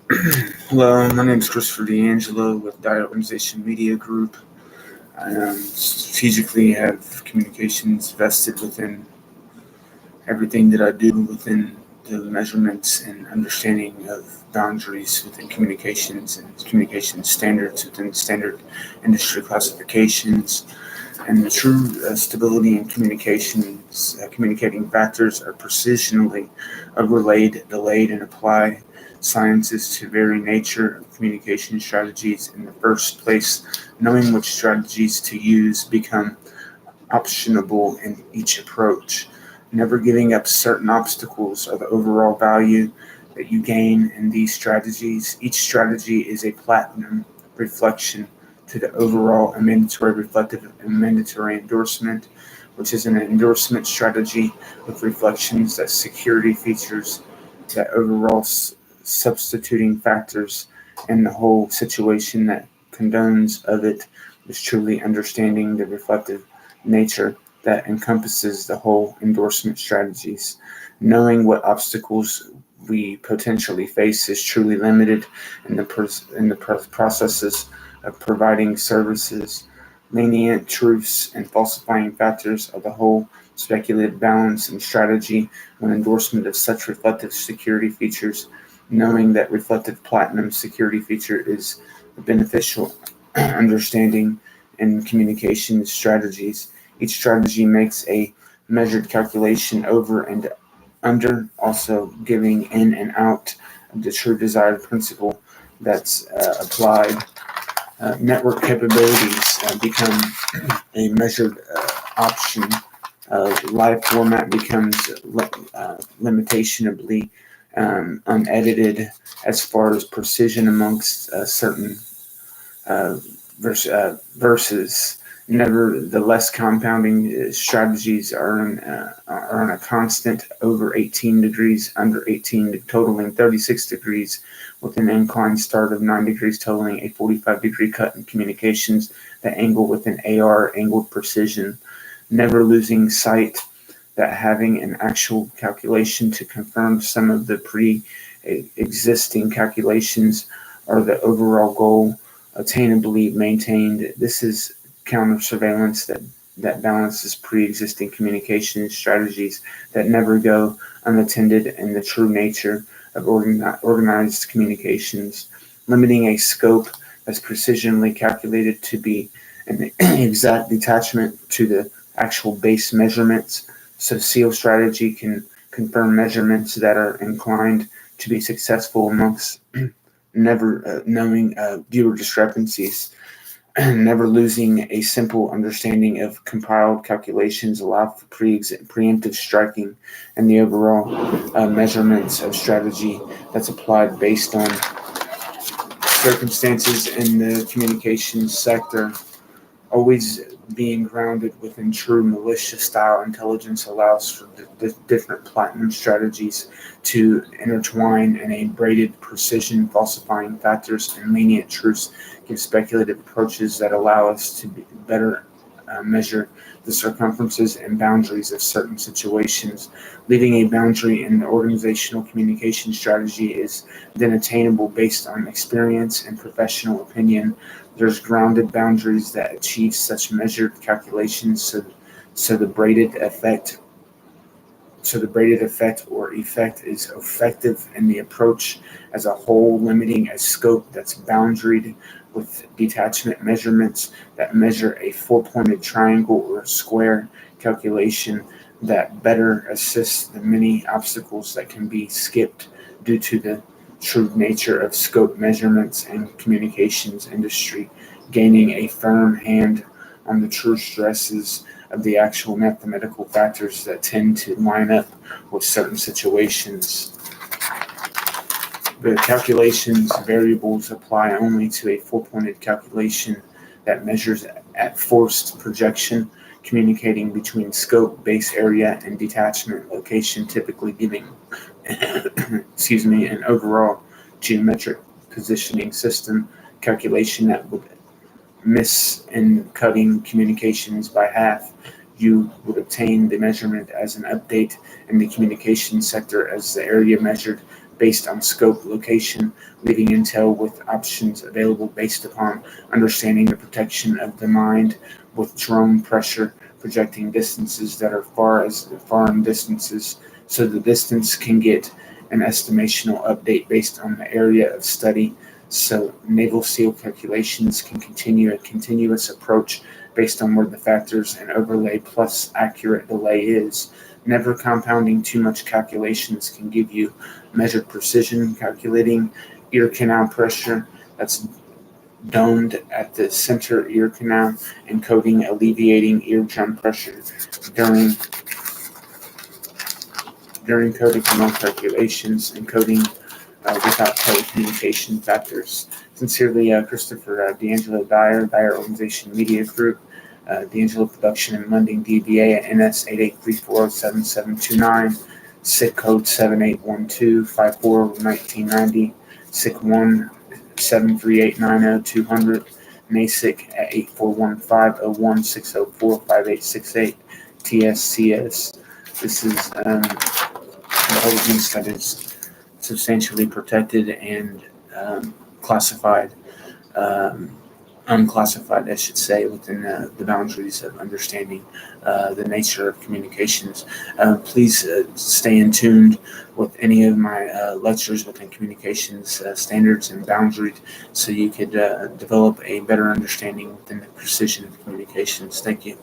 Hello, my name is Christopher D'Angelo with Diet Organization Media Group. I strategically have communications vested within everything that I do within the measurements and understanding of boundaries within communications and communication standards within standard industry classifications. And the true stability in communications, communicating factors are precisionally relayed, delayed, and apply sciences to very nature of communication strategies in the first place. Knowing which strategies to use become optionable in each approach. Never giving up certain obstacles or the overall value that you gain in these strategies. Each strategy is a platinum reflection to the overall and mandatory reflective and mandatory endorsement, which is an endorsement strategy with reflections that security features that overall substituting factors in the whole situation that condones of it is truly understanding the reflective nature that encompasses the whole endorsement strategies. Knowing what obstacles we potentially face is truly limited in the processes of providing services. Lenient truths and falsifying factors of the whole speculative balance and strategy when endorsement of such reflective security features, knowing that reflective platinum security feature is a beneficial understanding in communication strategies. Each strategy makes a measured calculation over and under, also giving in and out of the true desired principle that's applied. Network capabilities become a measured option. Live format becomes limitationably unedited as far as precision amongst certain versus. Nevertheless, compounding strategies are on a constant over 18 degrees, under 18, totaling 36 degrees, with an incline start of 9 degrees, totaling a 45-degree cut in communications that angle with an AR angled precision, never losing sight that having an actual calculation to confirm some of the pre-existing calculations are the overall goal attainably maintained. This is counter surveillance that balances pre-existing communication strategies that never go unattended in the true nature of organized communications, limiting a scope that's precisionally calculated to be an exact detachment to the actual base measurements. So SEAL strategy can confirm measurements that are inclined to be successful amongst never knowing viewer discrepancies. Never losing a simple understanding of compiled calculations allow for preemptive striking and the overall measurements of strategy that's applied based on circumstances in the communications sector. Always being grounded within true militia style intelligence allows for the different platinum strategies to intertwine in a braided precision, falsifying factors and lenient truths give speculative approaches that allow us to better measure the circumferences and boundaries of certain situations. Leaving a boundary in the organizational communication strategy is then attainable based on experience and professional opinion. There's grounded boundaries that achieve such measured calculations so the braided effect or effect is effective in the approach as a whole, limiting a scope that's boundaried with detachment measurements that measure a four-pointed triangle or square calculation that better assists the many obstacles that can be skipped due to the true nature of scope measurements and communications industry, gaining a firm hand on the true stresses of the actual mathematical factors that tend to line up with certain situations. The calculations variables apply only to a four-pointed calculation that measures at forced projection, communicating between scope, base area, and detachment location, typically giving an overall geometric positioning system calculation that would miss in cutting communications by half. You would obtain the measurement as an update in the communication sector as the area measured based on scope, location, leaving intel with options available based upon understanding the protection of the mind with drone pressure, projecting distances that are far in distances, so the distance can get an estimational update based on the area of study. So naval SEAL calculations can continue a continuous approach based on where the factors and overlay plus accurate delay is. Never compounding too much calculations can give you measured precision. Calculating ear canal pressure that's domed at the center ear canal, encoding alleviating eardrum pressure during coding canal calculations, encoding without telecommunication factors. Sincerely, Christopher D'Angelo Dyer Organization Media Group, D'Angelo Production and Lending DBA at NS88347729, SIC code 7812541990, SIC 173890200, NASIC at 84150160458868, TSCS. This is intelligence that is substantially protected and classified, unclassified, I should say, within the boundaries of understanding the nature of communications. Please stay in tuned with any of my lectures within communications standards and boundaries so you could develop a better understanding within the precision of communications. Thank you.